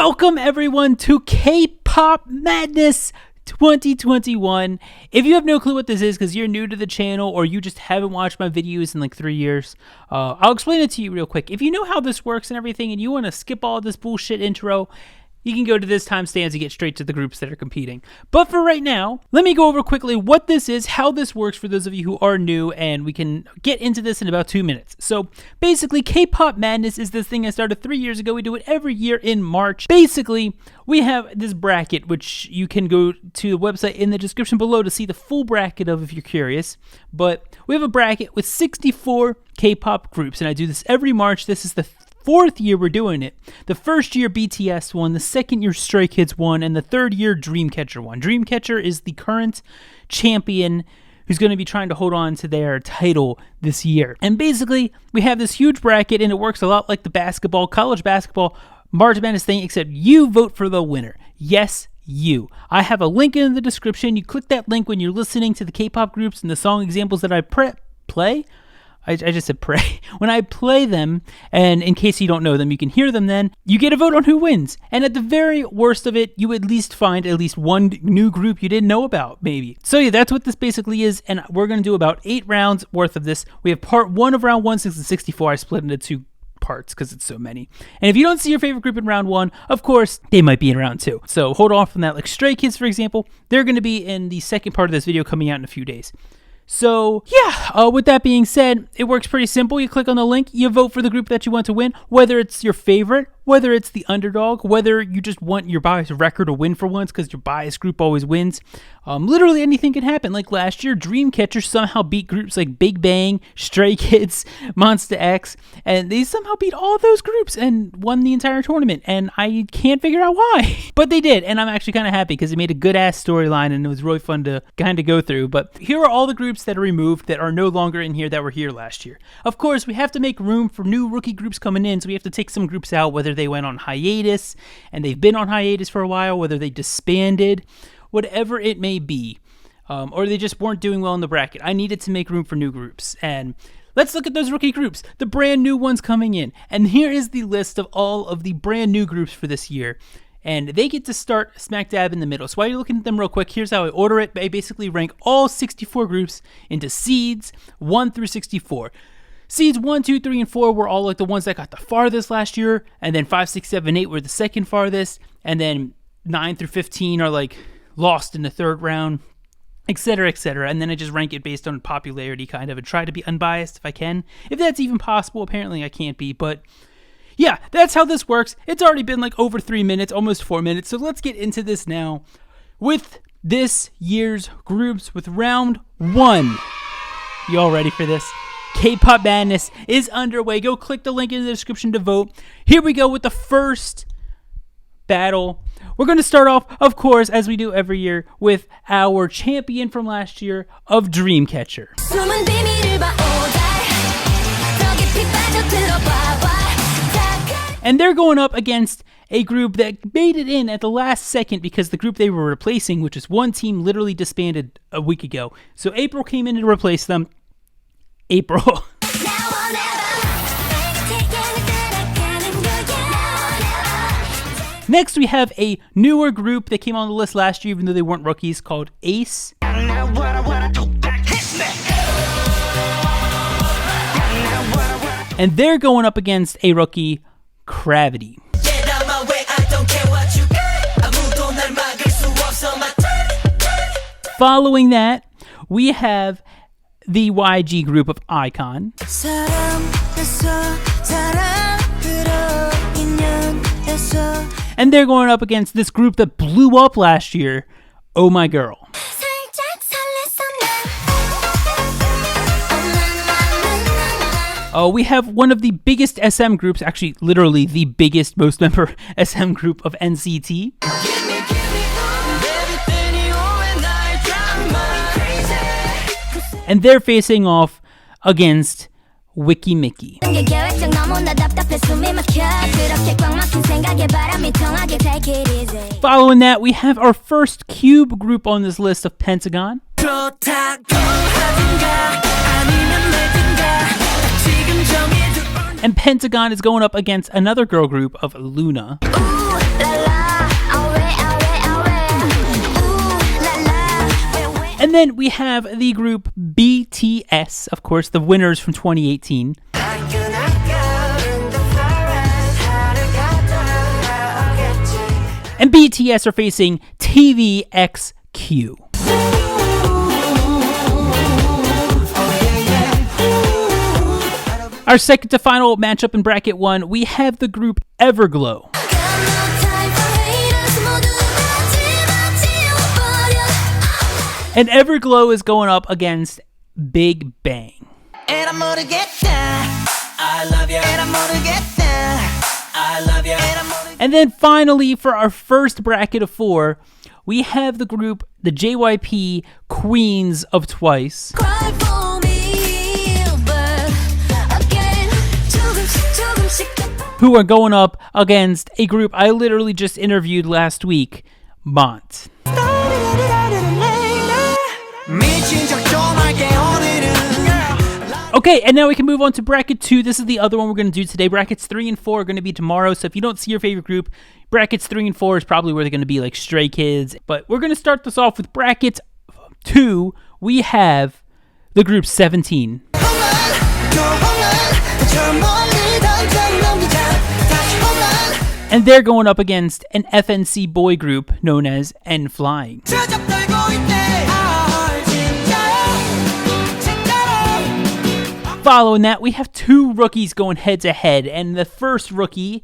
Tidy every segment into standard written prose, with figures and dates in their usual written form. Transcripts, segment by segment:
Welcome everyone to Kpop Madness 2021. If you have no clue what this is because you're new to the channel or you just haven't watched my videos in like 3 years, I'll explain it to you real quick. If you know how this works and everything and you want to skip all this bullshit intro, you can go to this timestamp to get straight to the groups that are competing. But for right now, let me go over quickly what this is, how this works for those of you who are new, and we can get into this in about 2 minutes. So basically, Kpop Madness is this thing I started 3 years ago. We do it every year in March. Basically, we have this bracket, which you can go to the website in the description below to see the full bracket of if you're curious. But we have a bracket with 64 K-pop groups, and I do this every March. This is the 4th year we're doing it. The first year BTS won, the second year Stray Kids won, and the third year Dreamcatcher won. Dreamcatcher is the current champion who's going to be trying to hold on to their title this year. And basically, we have this huge bracket, and it works a lot like the college basketball March Madness thing, except you vote for the winner. Yes, you. I have a link in the description. You click that link when you're listening to the K-pop groups and the song examples that I play. I just said pray. When I play them, and in case you don't know them, you can hear them then, you get a vote on who wins. And at the very worst of it, you at least find at least one new group you didn't know about, maybe. So yeah, that's what this basically is, and we're going to do about 8 rounds worth of this. We have part 1 of round 1, 6 and 64. I split into 2 parts because it's so many. And if you don't see your favorite group in round 1, of course, they might be in round 2. So hold off on that. Like Stray Kids, for example, they're going to be in the second part of this video coming out in a few days. So yeah, with that being said, it works pretty simple. You click on the link, you vote for the group that you want to win, whether it's your favorite, whether it's the underdog, whether you just want your biased record to win for once because your biased group always wins. Literally anything can happen. Like last year, Dreamcatcher somehow beat groups like Big Bang, Stray Kids, Monsta X, and they somehow beat all of those groups and won the entire tournament, and I can't figure out why. But they did, and I'm actually kind of happy because it made a good-ass storyline, and it was really fun to kind of go through. But here are all the groups that are removed that are no longer in here that were here last year. Of course, we have to make room for new rookie groups coming in, so we have to take some groups out, whether they went on hiatus, and they've been on hiatus for a while, whether they disbanded, whatever it may be, or they just weren't doing well in the bracket. I needed to make room for new groups, and let's look at those rookie groups, the brand new ones coming in. And here is the list of all of the brand new groups for this year, and they get to start smack dab in the middle. So while you're looking at them real quick, here's how I order it. I basically rank all 64 groups into seeds 1 through 64. Seeds 1, 2, 3, and 4 were all like the ones that got the farthest last year, and then 5, 6, 7, 8 were the second farthest, and then 9 through 15 are like lost in the third round, etc., etc. And then I just rank it based on popularity kind of and try to be unbiased if I can. If that's even possible, apparently I can't be, but yeah, that's how this works. It's already been like over 3 minutes, almost 4 minutes, so let's get into this now with this year's groups with round 1. You all ready for this? Kpop Madness is underway. Go click the link in the description to vote. Here we go with the first battle. We're going to start off, of course, as we do every year, with our champion from last year of Dreamcatcher. And they're going up against a group that made it in at the last second because the group they were replacing, which is one team, literally disbanded a week ago. So April came in to replace them. April. Next, we have a newer group that came on the list last year, even though they weren't rookies, called Ace. And they're going up against a rookie, Gravity. Following that, we have the YG group of Icon. And they're going up against this group that blew up last year, Oh My Girl. We have one of the biggest SM groups, actually literally the biggest, most member SM group of NCT. And they're facing off against Wiki Mickey. Following that, we have our first Cube group on this list of Pentagon. And Pentagon is going up against another girl group of Luna. And then we have the group BTS, of course, the winners from 2018. And BTS are facing TVXQ. Our second to final matchup in bracket 1, we have the group Everglow. And Everglow is going up against Big Bang. And I'm gonna get down. I love you. And I'm gonna get down. I love you. And then finally, for our first bracket of 4, we have the group, the JYP Queens of Twice. Who are going up against a group I literally just interviewed last week, Mont. Okay, and now we can move on to bracket 2. This is the other one we're going to do today. Brackets 3 and 4 are going to be tomorrow, so if you don't see your favorite group, brackets 3 and 4 is probably where they're going to be, like Stray Kids. But we're going to start this off with bracket 2. We have the group 17. And they're going up against an FNC boy group known as N-Flying. Following that, we have 2 rookies going head to head, and the first rookie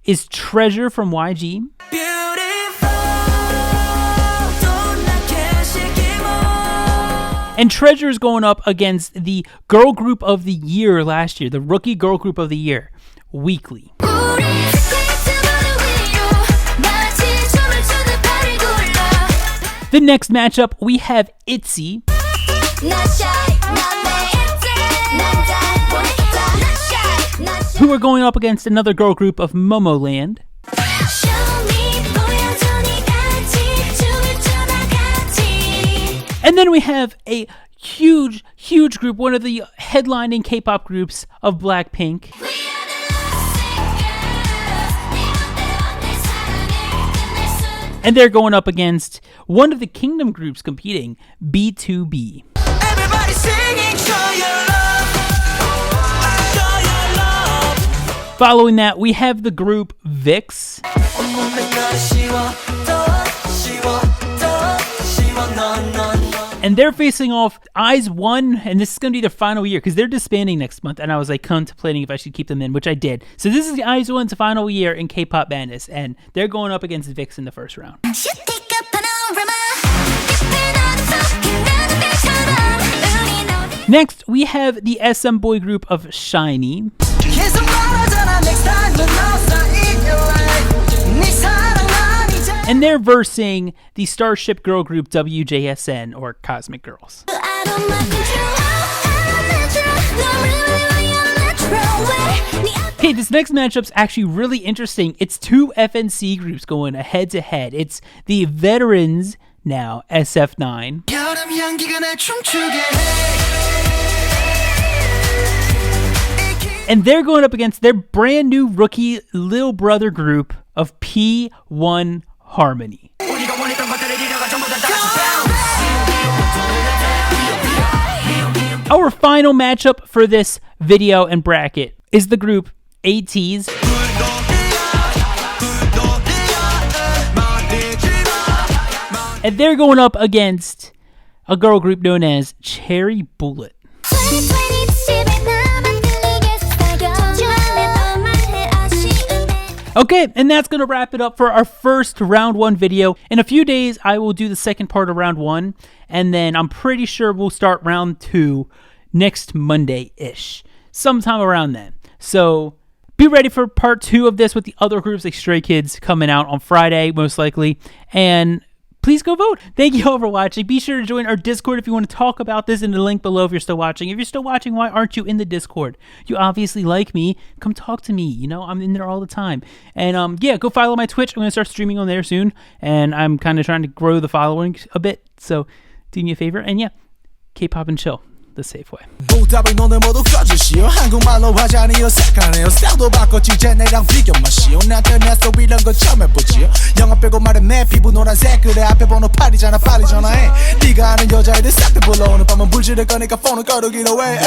is Treasure from YG. And Treasure is going up against the girl group of the year last year, the rookie girl group of the year, Weekly. The next matchup, we have ITZY. Who are going up against another girl group of Momoland. And then we have a huge group, one of the headlining K-pop groups of Blackpink. And they're going up against one of the Kingdom groups competing, B2B. Everybody singing, show your love. Show your love. Following that, we have the group VIX. And they're facing off IZ*ONE, and this is going to be their final year because they're disbanding next month, and I was like contemplating if I should keep them in, which I did. So this is the IZ*ONE's final year in Kpop Madness, and they're going up against VIX in the first round. Next, we have the SM boy group of SHINee. And they're versing the Starship girl group WJSN, or Cosmic Girls. Okay, this next matchup's actually really interesting. It's 2 FNC groups going head to head. It's the veterans now, SF9. And they're going up against their brand new rookie little brother group of P1 Harmony. Our final matchup for this video and bracket is the group ATEEZ. And they're going up against a girl group known as Cherry Bullet. Okay, and that's going to wrap it up for our first round 1 video. In a few days, I will do the second part of round 1, and then I'm pretty sure we'll start round 2 next Monday-ish, sometime around then. So be ready for part 2 of this with the other groups like Stray Kids coming out on Friday, most likely, and please go vote. Thank you all for watching. Be sure to join our Discord if you want to talk about this in the link below if you're still watching. If you're still watching, why aren't you in the Discord? You obviously like me. Come talk to me. You know, I'm in there all the time. And yeah, go follow my Twitch. I'm going to start streaming on there soon. And I'm kind of trying to grow the following a bit. So do me a favor. And yeah, K-pop and chill. the safe way. 보답을 너네 모두 꺼주시오. 한국말로 하자니 어색하네요. 스타일도 바꿨지 이제 내랑 비교 마시오. 나한테 내 소리란 건 처음 해보지요. 영화 빼고 말해 내 피부 노란색 그래 앞에 번호 8이잖아 빨리 전화해. 네가 아는 여자애들 싹 다 불러 오늘 밤은 불지를 거니까 폰을 꺼두기로 해.